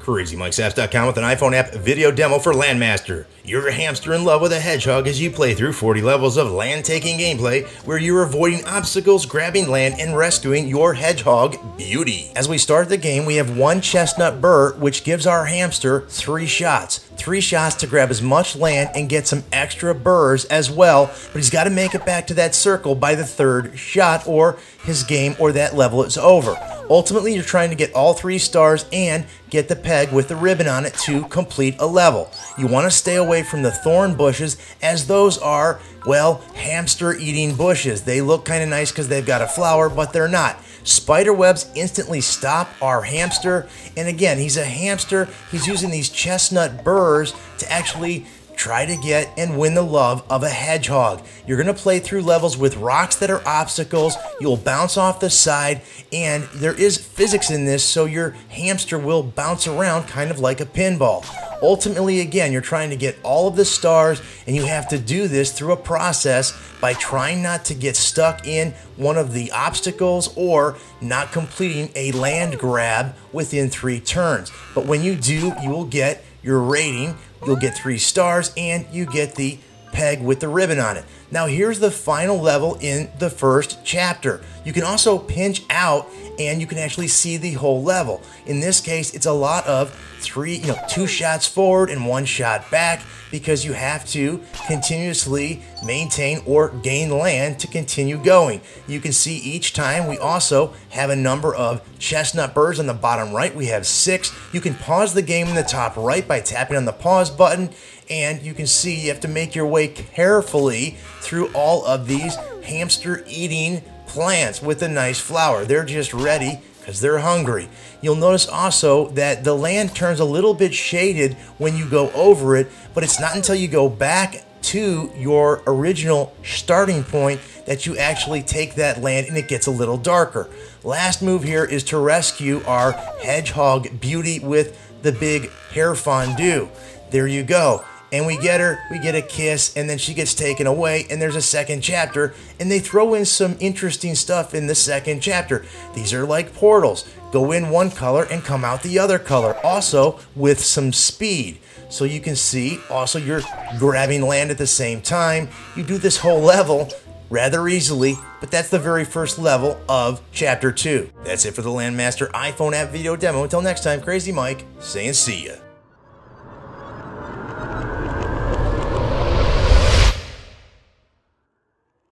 CrazyMikesapps.com with an iPhone app video demo for Landmaster. You're a hamster in love with a hedgehog as you play through 40 levels of land-taking gameplay where you're avoiding obstacles, grabbing land, and rescuing your hedgehog beauty. As we start the game, we have one chestnut burr, which gives our hamster 3 shots. 3 shots to grab as much land and get some extra burrs as well, but he's got to make it back to that circle by the 3rd shot or his game or that level is over. Ultimately, you're trying to get all 3 stars and get the peg with the ribbon on it to complete a level. You want to stay away from the thorn bushes as those are, well, hamster eating bushes. They look kind of nice because they've got a flower, but they're not. Spider webs instantly stop our hamster, and again, he's a hamster. He's using these chestnut burrs to actually try to get and win the love of a hedgehog. You're going to play through levels with rocks that are obstacles. You'll bounce off the side, and there is physics in this, so your hamster will bounce around kind of like a pinball. Ultimately, again, you're trying to get all of the stars, and you have to do this through a process by trying not to get stuck in one of the obstacles or not completing a land grab within 3 turns. But when you do, you will get your rating, you'll get 3 stars, and you get the peg with the ribbon on it. Now here's the final level in the 1st chapter. You can also pinch out and you can actually see the whole level. In this case, it's a lot of 2 shots forward and 1 shot back because you have to continuously maintain or gain land to continue going. You can see each time we also have a number of chestnut burrs on the bottom right. We have 6. You can pause the game in the top right by tapping on the pause button, and you can see you have to make your way carefully through all of these hamster eating plants with a nice flower. They're just ready because they're hungry. You'll notice also that the land turns a little bit shaded when you go over it, but it's not until you go back to your original starting point that you actually take that land and it gets a little darker. Last move here is to rescue our hedgehog beauty with the big hair fondue. There you go. And we get her, we get a kiss, and then she gets taken away, and there's a 2nd chapter, and they throw in some interesting stuff in the 2nd chapter. These are like portals. Go in one color and come out the other color, also with some speed. So you can see, also you're grabbing land at the same time. You do this whole level rather easily, but that's the very first level of Chapter 2. That's it for the Landmaster iPhone app video demo. Until next time, Crazy Mike saying see ya.